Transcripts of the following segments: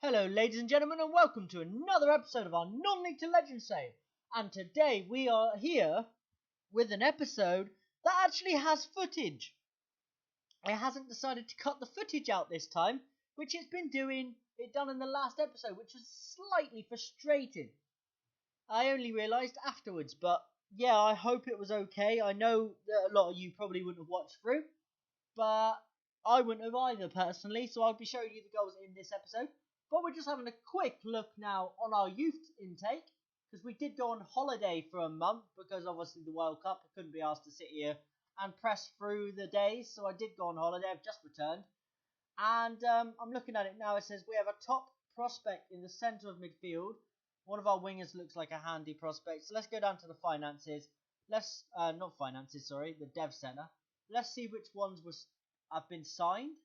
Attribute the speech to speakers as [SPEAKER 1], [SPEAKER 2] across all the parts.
[SPEAKER 1] Hello ladies and gentlemen and welcome to another episode of our Non-League to Legends save. And today we are here with an episode that actually has footage. It hasn't decided to cut the footage out this time, which it's been done in the last episode, which was slightly frustrating. I only realised afterwards, but yeah, I hope it was okay. I know that a lot of you probably wouldn't have watched through, but I wouldn't have either personally, so I'll be showing you the goals in this episode. But we're just having a quick look now on our youth intake, because we did go on holiday for a month, because obviously the World Cup, I couldn't be asked to sit here and press through the days, so I did go on holiday. I've just returned, and I'm looking at it now. It says we have a top prospect in the centre of midfield. One of our wingers looks like a handy prospect, so let's go down to the finances. The dev centre. Let's see which ones have been signed.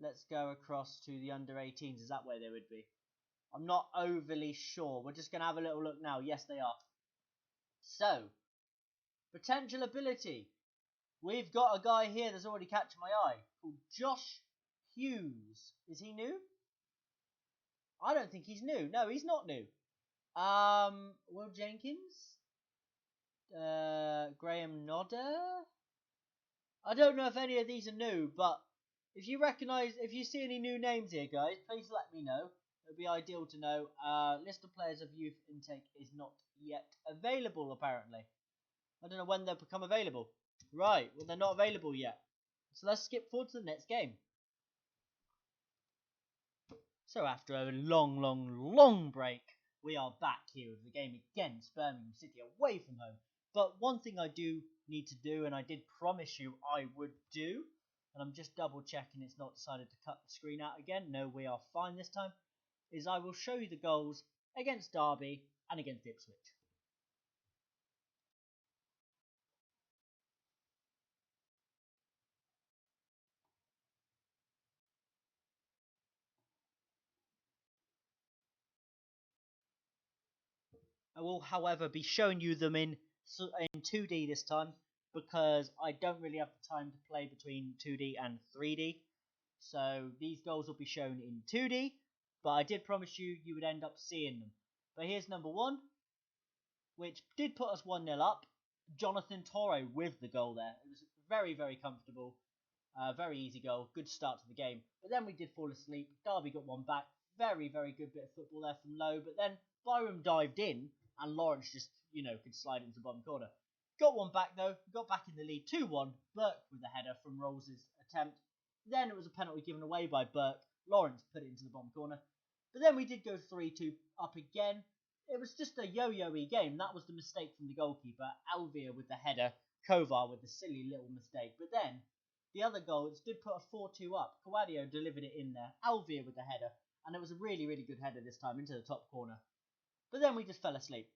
[SPEAKER 1] Let's go across to the under 18s. Is that where they would be? I'm not overly sure. We're just going to have a little look now. Yes, they are. So, potential ability. We've got a guy here that's already catching my eye called Josh Hughes. Is he new? I don't think he's new. No, he's not new. Will Jenkins? Graham Nodder? I don't know if any of these are new, but if you see any new names here, guys, please let me know. It would be ideal to know. List of players of youth intake is not yet available, apparently. I don't know when they'll become available. Right, well, they're not available yet. So let's skip forward to the next game. So after a long break, we are back here with the game against Birmingham City away from home. But one thing I do need to do, and I did promise you I would do, and I'm just double checking it's not decided to cut the screen out again. No, we are fine this time. Is I will show you the goals against Derby and against Ipswich. I will, however, be showing you them in 2D this time, because I don't really have the time to play between 2D and 3D. So these goals will be shown in 2D, but I did promise you would end up seeing them. But here's number one, which did put us 1-0 up. Jonathan Toro with the goal there. It was very comfortable. Very easy goal. Good start to the game. But then we did fall asleep. Derby got one back. Very good bit of football there from Lowe. But then Byram dived in, and Lawrence just, could slide into the bottom corner. Got one back though. Got back in the lead 2-1. Burke with a header from Rolls' attempt. Then it was a penalty given away by Burke. Lawrence put it into the bottom corner. But then we did go 3-2 up again. It was just a yo-yo-y game. That was the mistake from the goalkeeper. Alvia with the header. Kovar with the silly little mistake. But then, the other goals did put a 4-2 up. Kawadio delivered it in there. Alvia with the header. And it was a really good header this time into the top corner. But then we just fell asleep.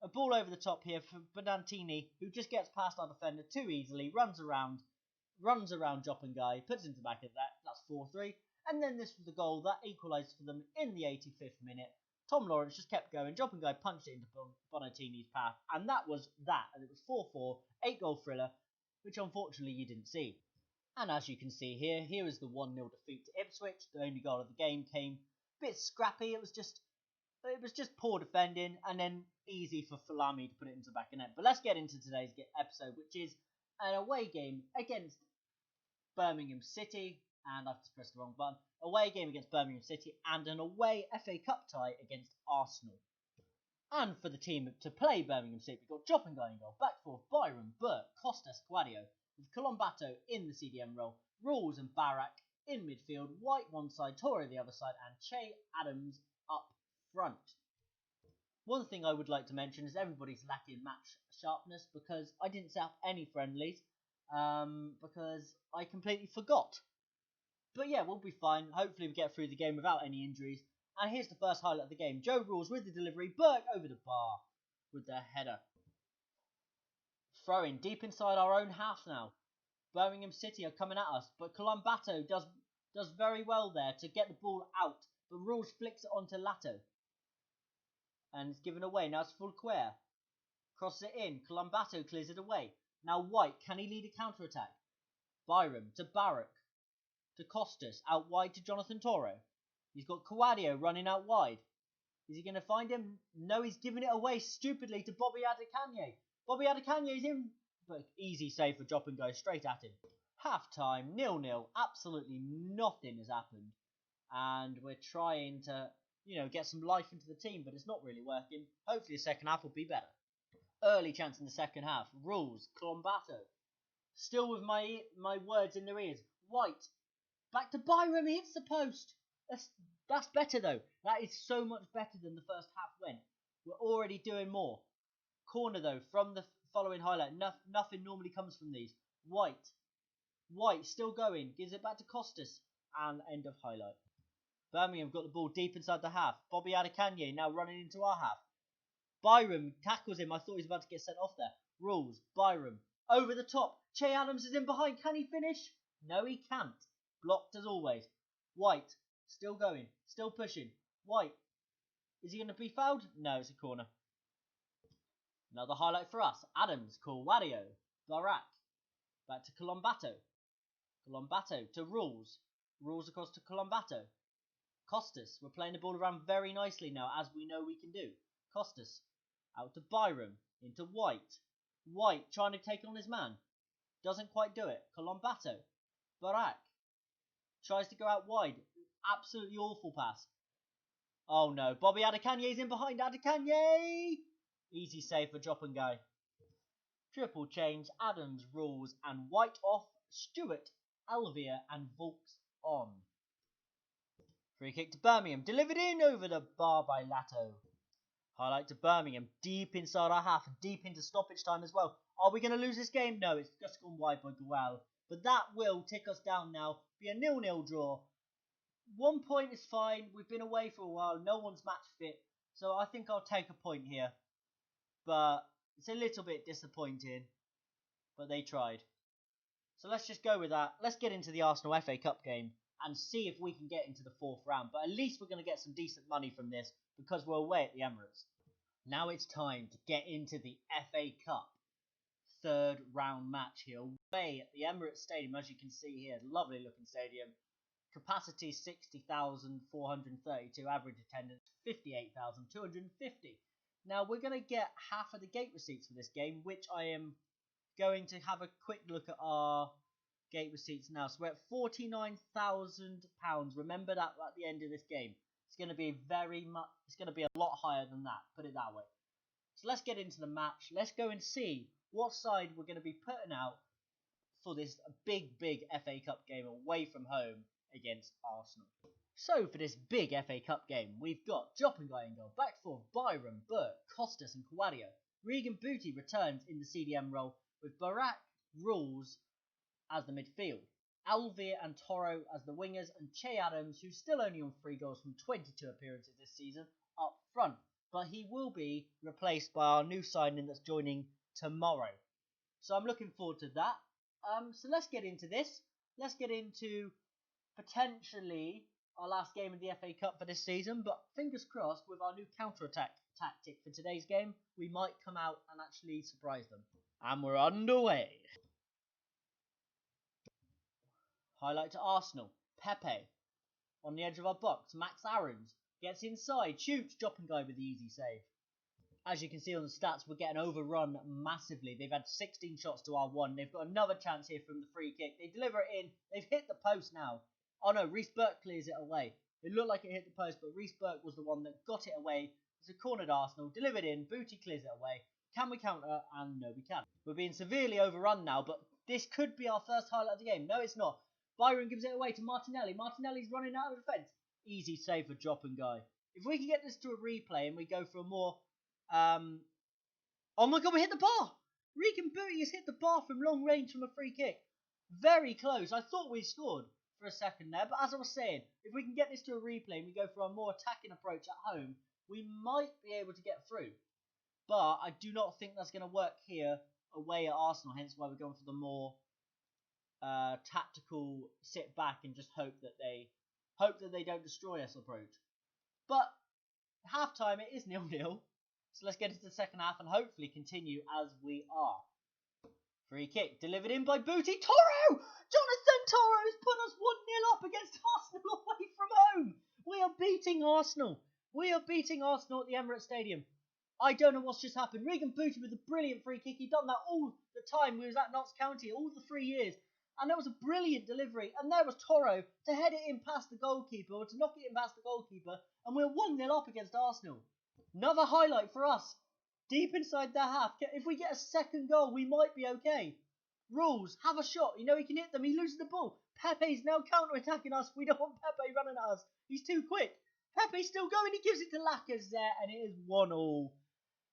[SPEAKER 1] A ball over the top here for Benantini, who just gets past our defender too easily. Runs around Joppengai. Puts into the back of that. That's 4-3. And then this was the goal that equalised for them in the 85th minute. Tom Lawrence just kept going. Joppengai punched it into Bonatini's path. And that was that. And it was 4-4, 8-goal thriller, which unfortunately you didn't see. And as you can see here is the 1-0 defeat to Ipswich. The only goal of the game came a bit scrappy. It was just poor defending, and then easy for Falami to put it into the back of net. But let's get into today's episode, which is an away game against Birmingham City. And I've just pressed the wrong button. Away game against Birmingham City and an away FA Cup tie against Arsenal. And for the team to play Birmingham City, we've got Joppengai in goal, back four, Byron, Burke, Costas, Quadio, with Colombato in the CDM role, Rawls and Barak in midfield, White one side, Torre the other side, and Che Adams up front. One thing I would like to mention is everybody's lacking match sharpness, because I didn't set up any friendlies, because I completely forgot. But yeah, we'll be fine. Hopefully we get through the game without any injuries. And here's the first highlight of the game. Joe Rawls with the delivery. Burke over the bar with the header. Throw in deep inside our own half now. Birmingham City are coming at us. But Colombato does very well there to get the ball out. But Rawls flicks it onto Lato. And it's given away. Now it's Fulquer. Crosses it in. Colombato clears it away. Now White. Can he lead a counter-attack? Byram to Barak. to Costas, out wide to Jonathan Toro. He's got Kawadio running out wide. Is he going to find him? No, he's giving it away stupidly to Bobby Adekanye. Bobby Adekanye's in, but easy save for drop and go straight at him. Half time, 0-0. Absolutely nothing has happened, and we're trying to, get some life into the team, but it's not really working. Hopefully, the second half will be better. Early chance in the second half. Rules, Colombato. Still with my words in their ears. White. Back to Byram. He hits the post. That's better, though. That is so much better than the first half went. We're already doing more. Corner, though, from the following highlight. Nothing normally comes from these. White. Still going. Gives it back to Costas. And end of highlight. Birmingham got the ball deep inside the half. Bobby Adekanye now running into our half. Byram tackles him. I thought he was about to get sent off there. Rules. Byram. Over the top. Che Adams is in behind. Can he finish? No, he can't. Blocked as always. White. Still going. Still pushing. White. Is he going to be fouled? No, it's a corner. Another highlight for us. Adams. Kawadio. Barak. Back to Colombato. Colombato to Rules. Rules across to Colombato. Costas. We're playing the ball around very nicely now, as we know we can do. Costas. Out to Byram. Into White. White trying to take on his man. Doesn't quite do it. Colombato. Barak. Tries to go out wide. Absolutely awful pass. Oh no. Bobby Adekanye's in behind. Adekanye! Easy save for drop and go. Triple change. Adams, Rules, and White off. Stewart, Alvia, and Volks on. Free kick to Birmingham. Delivered in over the bar by Lato. Highlight to Birmingham. Deep inside our half. Deep into stoppage time as well. Are we going to lose this game? No, it's just gone wide by Gual. But that will tick us down now. Be a 0-0 draw. 1 point is fine. We've been away for a while. No one's match fit. So I think I'll take a point here. But it's a little bit disappointing. But they tried. So let's just go with that. Let's get into the Arsenal FA Cup game and see if we can get into the fourth round. But at least we're going to get some decent money from this because we're away at the Emirates. Now it's time to get into the FA Cup third round match here. Away at the Emirates Stadium, as you can see here. Lovely looking stadium. Capacity 60,432. Average attendance 58,250. Now we're going to get half of the gate receipts for this game, which I am going to have a quick look at our gate receipts now. So we're at £49,000. Remember that at the end of this game. It's going to be it's going to be a lot higher than that. Put it that way. So let's get into the match. Let's go and see what side we're going to be putting out for this big FA Cup game away from home against Arsenal. So for this big FA Cup game, we've got Joppengai in goal, back four, Byram, Burke, Costas and Kawadio. Regan Booty returns in the CDM role with Barak, Rules as the midfield. Alvia and Toro as the wingers, and Che Adams, who's still only on 3 goals from 22 appearances this season, up front. But he will be replaced by our new signing that's joining tomorrow. So I'm looking forward to that. So let's get into this. Let's get into potentially our last game of the FA Cup for this season. But fingers crossed, with our new counter-attack tactic for today's game, we might come out and actually surprise them. And we're underway. Highlight to Arsenal. Pepe on the edge of our box. Max Aarons gets inside, shoots, Joppengai with the easy save. As you can see on the stats, we're getting overrun massively. They've had 16 shots to our 1. They've got another chance here from the free kick. They deliver it in. They've hit the post now. Oh no, Reece Burke clears it away. It looked like it hit the post, but Reece Burke was the one that got it away. It's a cornered Arsenal. Delivered in. Booty clears it away. Can we counter? And no, we can't. We're being severely overrun now, but this could be our first highlight of the game. No, it's not. Byron gives it away to Martinelli. Martinelli's running out of defence. Easy save for Joppengai. If we can get this to a replay and we go for a more... Oh my god, we hit the bar! Regan Booty has hit the bar from long range from a free kick. Very close. I thought we scored for a second there, but as I was saying, if we can get this to a replay and we go for a more attacking approach at home, we might be able to get through. But I do not think that's going to work here away at Arsenal, hence why we're going for the more tactical sit back and just hope that they don't destroy us approach. But half time it is 0-0. So let's get into the second half and hopefully continue as we are. Free kick delivered in by Booty. Toro! Jonathan Toro has put us 1-0 up beating Arsenal. We are beating Arsenal at the Emirates Stadium. I don't know what's just happened. Regan Booty with a brilliant free kick. He'd done that all the time we was at Notts County, all the 3 years. And there was a brilliant delivery. And there was Toro to head it in past the goalkeeper, or to knock it in past the goalkeeper. And we're 1-0 up against Arsenal. Another highlight for us. Deep inside their half. If we get a second goal, we might be okay. Rules, have a shot. You know he can hit them. He loses the ball. Pepe's now counter-attacking us. We don't want Pepe running at us. He's too quick. Pepe's still going. He gives it to Lacazette, and it is 1-1.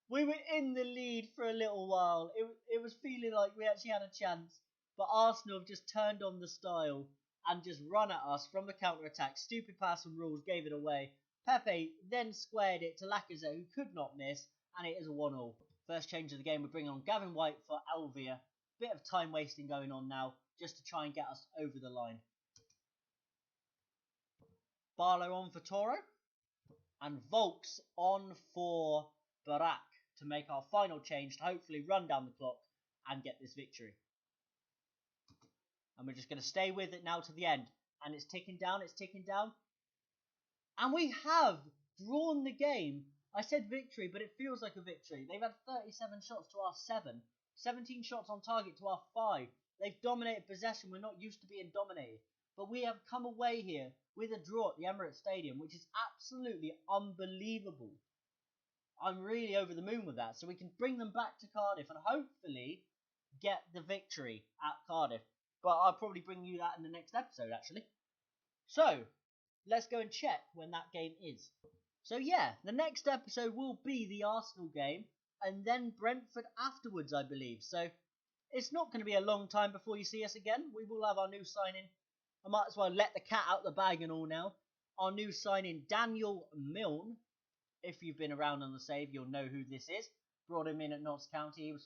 [SPEAKER 1] We were in the lead for a little while. It was feeling like we actually had a chance. But Arsenal have just turned on the style and just run at us from the counter-attack. Stupid pass from Rules gave it away. Pepe then squared it to Lacazette, who could not miss, and it is a 1-1. First change of the game, we're bringing on Gavin White for Alvia. Bit of time wasting going on now, just to try and get us over the line. Barlow on for Toro, and Volks on for Barak to make our final change to hopefully run down the clock and get this victory. And we're just going to stay with it now to the end. And it's ticking down, And we have drawn the game. I said victory, but it feels like a victory. They've had 37 shots to our 7. 17 shots on target to our 5. They've dominated possession. We're not used to being dominated. But we have come away here with a draw at the Emirates Stadium, which is absolutely unbelievable. I'm really over the moon with that. So we can bring them back to Cardiff and hopefully get the victory at Cardiff. But I'll probably bring you that in the next episode, actually. So, let's go and check when that game is. So yeah, the next episode will be the Arsenal game, and then Brentford afterwards, I believe. So, it's not going to be a long time before you see us again. We will have our new signing. I might as well let the cat out the bag and all now. Our new signing, Daniel Milne. If you've been around on the save, you'll know who this is. Brought him in at Notts County. He was